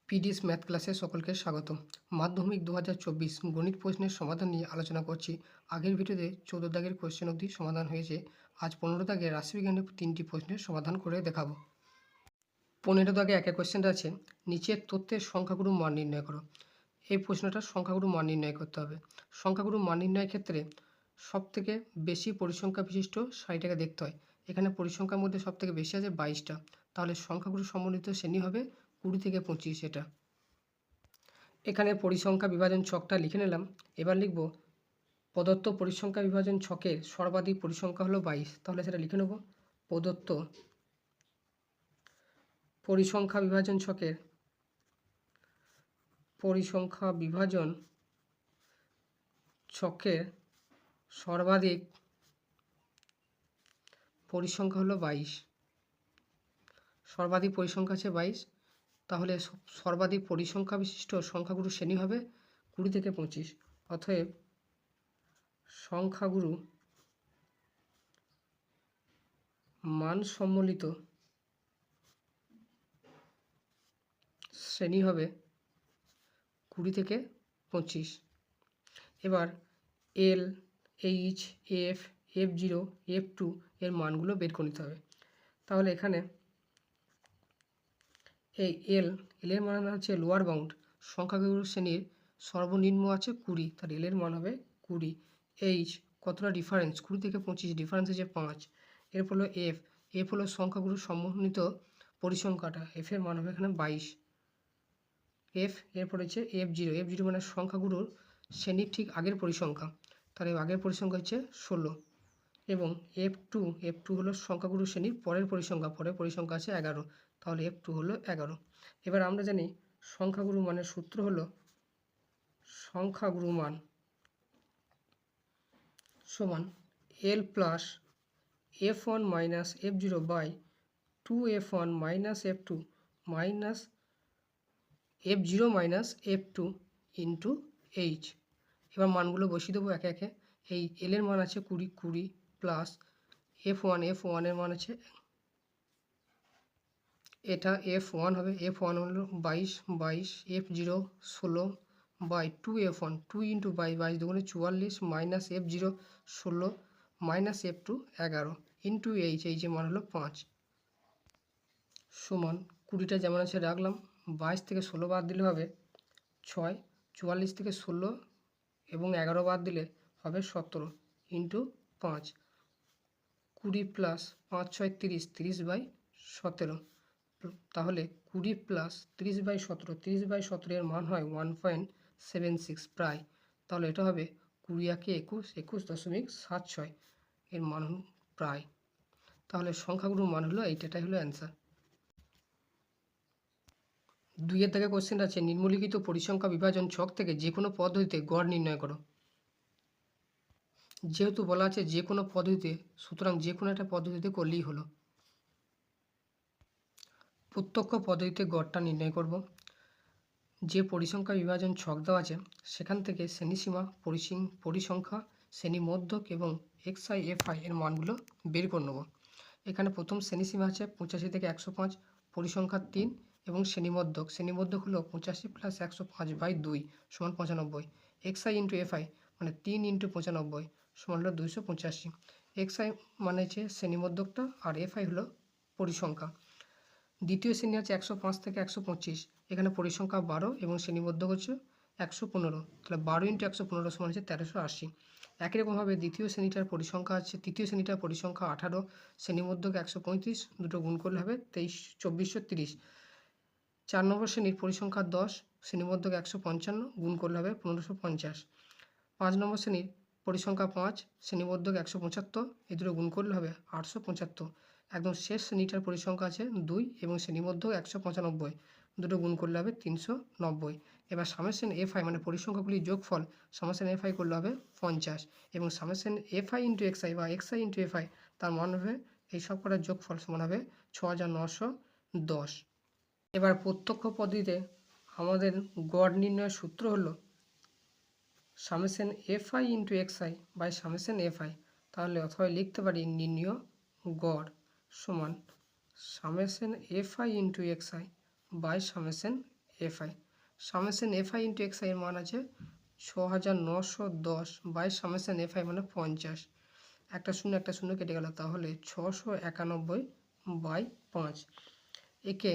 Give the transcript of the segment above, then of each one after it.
PDS math ক্লাসে সকলকে স্বাগতম। মাধ্যমিক 2024 গণিত প্রশ্নের সমাধান নিয়ে আলোচনা করছি। আগের ভিডিওতে 14 দাগের কোশ্চেন অবধি সমাধান হয়েছে। আজ 15 দাগের রাশিবিজ্ঞানের 3টি প্রশ্নের সমাধান করে দেখাবো। 15 দাগে একটা কোশ্চেন আছে, নিচের তথ্যের সংখ্যাগুরু মান নির্ণয় করো। এই প্রশ্নটা সংখ্যাগুরু মান নির্ণয় করতে হবে। সংখ্যাগুরু মান নির্ণয়ের ক্ষেত্রে সবথেকে বেশি পরিসংখ্যা বিশিষ্ট সারিটাকে দেখতে হয়। এখানে পরিসংখ্যার মধ্যে সবথেকে বেশি আছে 22টা, তাহলে সংখ্যাগুরু সম্বন্ধিত শ্রেণী হবে 20 থেকে 25। এটা এখানে পরিসংখ্যা বিভাজন ছকটা লিখে নিলাম। এবার লিখব প্রদত্ত পরিসংখ্যা বিভাজন ছকের সর্বাধিক পরিসংখ্যা হলো 22, তাহলে সেটা লিখে নেব। প্রদত্ত পরিসংখ্যা বিভাজন ছকের পরিসংখ্যা বিভাজন ছকের সর্বাধিক পরিসংখ্যা হলো 22। সর্বাধিক পরিসংখ্যা আছে 22, তাহলে সর্বাধিক পরিসংখ্যা বিশিষ্ট সংখ্যাগুরু শ্রেণী হবে 20 থেকে 25। অতএব সংখ্যাগুরু মান সম্বলিত শ্রেণী হবে 20 থেকে 25। এবার এল, এইচ, এফ, F0, F2 এর মানগুলো বের করে নিতে হবে। তাহলে এখানে এই এর মান হচ্ছে লোয়ার বাউন্ড, সংখ্যাগুরু শ্রেণীর সর্বনিম্ন আছে 20, তার এর মান হবে 20। এইচ কতটা ডিফারেন্স, 20 থেকে 25, ডিফারেন্স আছে 5। এরপর হলো এফ হলো সংখ্যাগুরু সমন্বিত পরিসংখ্যাটা, এফ এর মান হবে এখানে 22। এরপর হচ্ছে F0 মানে সংখ্যাগুরুর শ্রেণীর ঠিক আগের পরিসংখ্যা, তার আগের পরিসংখ্যা হচ্ছে 16। এবং F2 হলো সংখ্যাগুরু শ্রেণীর পরের পরিসংখ্যা আছে 11, তাহলে F2 হলো 11। এবার আমরা জানি সংখ্যাগুরু মানের সূত্র হলো সংখ্যাগুরু মান সমান L plus F1 minus F0 by 2F1 minus F2 minus F0 minus F2 into H. এবার মানগুলো বসিয়ে দেবো একে একে। এই এর মান আছে 20 প্লাস F1 এর মান আছে, এটা F1 হবে, F1 হলো 22, F0 16 বাই 2F1, 2 ইন্টু 22 দুগুণে 44 minus F0 16 minus F2 11 into এইচের মান হলো 5 সমান 20টা যেমন আছে রাখলাম। 22 থেকে 16 বাদ দিলে হবে 6, 44 থেকে 16 এবং 11 বাদ দিলে হবে 17 ইন্টু 5। 20 প্লাস 5 6 30, 30/17, তাহলে 20 প্লাস 30/17, 30/17 এর মান হয় 1.76 প্রায়, তাহলে এটা হবে 20 একে 21, 21.76 এর মান প্রায়। তাহলে সংখ্যাগুলোর মান হলো এইটাই হলো অ্যান্সার। 2 থেকে কোশ্চেন আছে, নিম্নলিখিত পরিসংখ্যা বিভাজন ছক থেকে যে কোনো পদ্ধতিতে গড় নির্ণয় করো। যেহেতু বলা আছে যে কোনো পদ্ধতিতে, সুতরাং যে কোনো একটা পদ্ধতিতে করলেই হলো। প্রত্যক্ষ পদ্ধতিতে গড়টা নির্ণয় করব। যে পরিসংখ্যা বিভাজন ছক দেওয়া আছে সেখান থেকে শ্রেণীসীমা, পরিসংখ্যা, শ্রেণী মধ্যক এবং xi fi এর মানগুলো বের করে নেব। এখানে প্রথম শ্রেণীসীমা আছে 85 থেকে 105, পরিসংখ্যা 3 এবং শ্রেণীমধ্যক হলো 85 প্লাস 105/2 সমান 95। xi ইন্টু fi মানে 3 ইন্টু 95 সমান হলো 285। xi মানে হচ্ছে শ্রেণীমধ্যকটা আর fi হলো পরিসংখ্যা। দ্বিতীয় শ্রেণী আছে 105 থেকে 125, এখানে পরিসংখ্যা 12 এবং শ্রেণীমধ্যক হচ্ছে 115, তাহলে 12 ইন্টু 115 সমান হচ্ছে 1380। একই রকমভাবে তৃতীয় শ্রেণীটার পরিসংখ্যা 18, শ্রেণীমধ্যক 135, দুটো গুণ করলে হবে 2430। 4 নম্বর শ্রেণীর পরিসংখ্যা 10, শ্রেণীমধ্যক 155, গুণ করলে হবে 1550। 5 নম্বর শ্রেণীর পরিসংখ্যা 5, শ্রেণীমধ্যক 175, এই দুটো গুণ করলে হবে 875। একদম শেষ শ্রেণীটার পরিসংখ্যা আছে 2 এবং শ্রেণীমধ্যক 195, দুটো গুণ করলে হবে 390। এবার সামেশন fi মানে পরিসংখ্যাগুলির যোগফল, সামেশন fi করলে হবে 50 এবং সামেশন fi ইন্টু xi বা xi ইন্টু fi তার মান হবে এই সব কটার যোগফল সমান হবে 6910। এবার প্রত্যক্ষ পদ্ধতিতে আমাদের গড় নির্ণয়ের সূত্র হলো summation fi into xi by summation fi, তাহলে অথবা লিখতে পারি নির্ণয় গড় সমান summation fi into xi by summation FI. Summation FI into XI এর মান আছে 6910 বাই সামেশন এফআই মানে 50। একটা শূন্য কেটে গেল, তাহলে 691 বাই 5। একে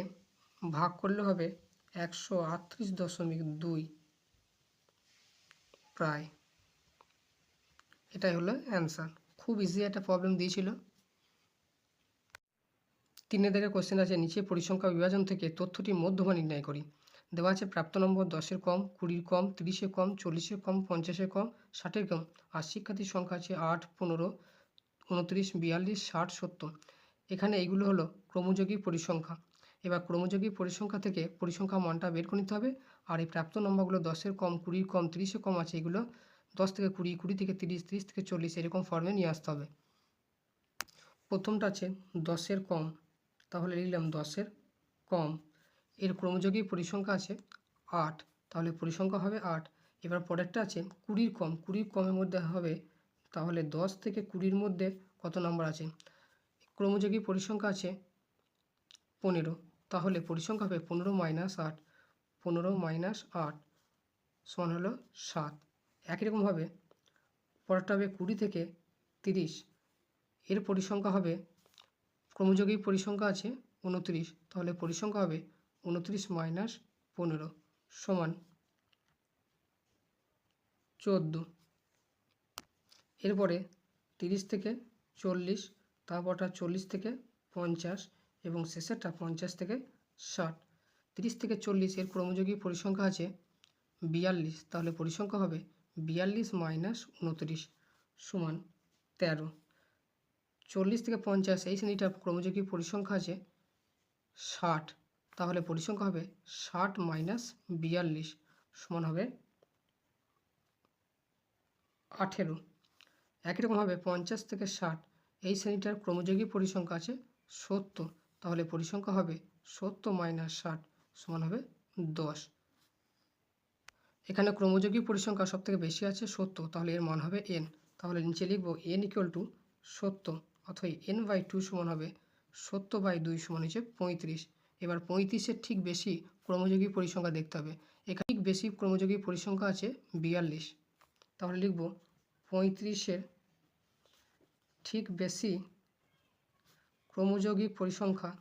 ভাগ করলে হবে 138.2 প্রায়। এটাই হলো অ্যান্সার। খুব ইজি একটা প্রবলেম দিয়েছিল। 3 দাগের কোশ্চেন আছে, নিচে পরিসংখ্যা বিভাজন থেকে তথ্যটি মধ্যমা নির্ণয় করি। দেওয়া আছে প্রাপ্ত নম্বর 10-এর কম, 20-এর কম, 30-এর কম, 40-এর কম, 50-এর কম, 60-এর কম, আর শিক্ষার্থীর সংখ্যা আছে 8, 15, 29, 42, 60, 70। এখানে এইগুলো হলো ক্রমযোগী পরিসংখ্যা। এবার ক্রমযোগী পরিসংখ্যা থেকে পরিসংখ্যা মানটা বের করে নিতে হবে। আর এই প্রাপ্ত নম্বরগুলো 10-এর কম, 20-এর কম, 30-এর কম আছে, এগুলো 10 থেকে 20, 20 থেকে 30, 30 থেকে 40 এরকম ফর্মে নিয়ে আসতে হবে। প্রথমটা আছে 10-এর কম, তাহলে লিখলাম 10-এর কম। এর ক্রমযোগী পরিসংখ্যা আছে 8, তাহলে পরিসংখ্যা হবে 8। এবার পরেরটা আছে 20-এর কম, 20-এর কমের মধ্যে হবে, তাহলে 10 থেকে 20-এর মধ্যে কত নম্বর আছে? ক্রমযোগী পরিসংখ্যা আছে 15, তাহলে পরিসংখ্যা হবে 15 - 8, 15 - 8 সমান হলো 7। একই রকমভাবে পরেরটা হবে 20 থেকে 30, এর পরিসংখ্যা হবে, ক্রমযোগী পরিসংখ্যা আছে 29, তাহলে পরিসংখ্যা হবে 29 - 15 সমান 14। এরপরে 30 থেকে 40, তারপরটা 40 থেকে 50 এবং শেষেরটা 50 থেকে 60। 30 থেকে 40 এর ক্রমযোগী পরিসংখ্যা আছে 42, তাহলে পরিসংখ্যা হবে 42 - 29 সমান 13। 40 থেকে 50 এই শ্রেণীটার ক্রমযোগী পরিসংখ্যা আছে 60, তাহলে পরিসংখ্যা হবে 60 - 42 সমান হবে 18। একই রকমভাবে 50 থেকে 60 এই শ্রেণীটার ক্রমযোগী পরিসংখ্যা আছে 70, তাহলে পরিসংখ্যা হবে 70 - 60 সমান হবে 10। এখানে ক্রমযোগী পরিসংখ্যা সব থেকে বেশি আছে 70, তাহলে এর মান হবে n। তাহলে নিচে লিখব n = 70, অথবা n/2 সমান হবে 70/2 সমান হচ্ছে 35। এবার 35-এর ঠিক বেশি ক্রমযোগী পরিসংখ্যা দেখতে হবে। এখানে ঠিক বেশি ক্রমযোগী পরিসংখ্যা আছে 42, তাহলে লিখব 35-এর ঠিক বেশি ক্রমযোগী পরিসংখ্যা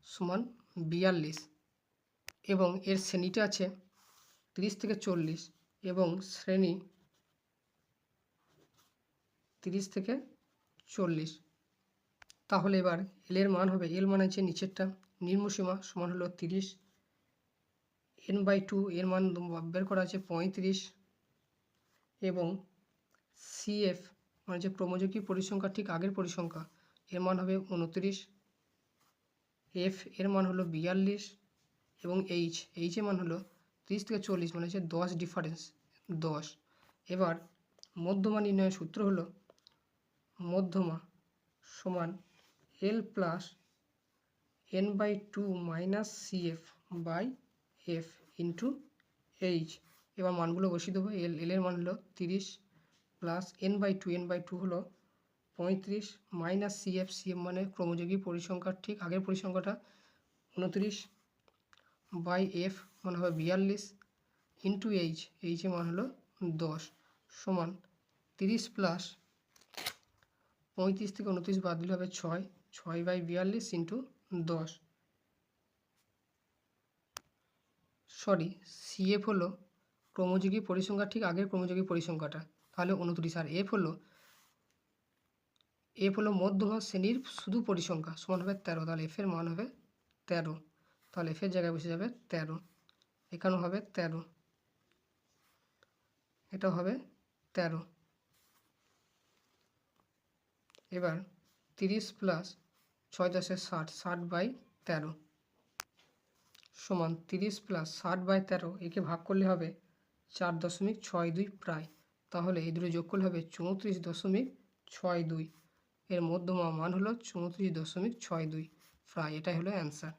সমান 42 এবং এর শ্রেণীটা আছে 30 থেকে 40 এবং শ্রেণী 30 থেকে 40। তাহলে এবার এল এর মান হবে, এল মান আছে নিচেরটা, নিম্নসীমা সমান হলো 30, n/2 এর মান বের করা আছে 35 এবং CF মানে যে ক্রমযোগী পরিসংখ্যা ঠিক আগের পরিসংখ্যা, এর মান হবে 29, F এর মান হলো 42 এবং H এর মান হলো 30 থেকে 40 মানে হচ্ছে 10 ডিফারেন্স 10। এবার মধ্যমা নির্ণয়ের সূত্র হলো মধ্যমা সমান L plus n/2 minus CF by F into H। এবার মানগুলো বসিয়ে দেবো। এল এর মান হলো 30 প্লাস n/2 হলো 35 মাইনাস CF মানে ক্রমযোগী পরিসংখ্যার ঠিক আগের পরিসংখ্যাটা 29 বাই F মানে হবে 42 ইন্টু H এর মান হলো 10 সমান 30 প্লাস 35 থেকে 29 বাদ দিলে হবে 6/42 ইন্টু 10। CF হলো ক্রমযোগী পরিসংখ্যা ঠিক আগের ক্রমযোগী পরিসংখ্যাটা, তাহলে 29, আর F হলো মধ্যমা শ্রেণীর শুধু পরিসংখ্যা সমান হবে 13, তাহলে F এর মান হবে 13, তাহলে F এর জায়গায় বসে যাবে 13, এখানেও হবে 13, এটা হবে 13। এবার 30 প্লাস 6×10 = 60/13 সমান 30 প্লাস 60/13, একে ভাগ করলে হবে 4.62 প্রায়, তাহলে এই দুটো যোগ করলে হবে 34.62, এর মধ্যমা মান হলো 34.62 প্রায়। এটাই হলো অ্যান্সার।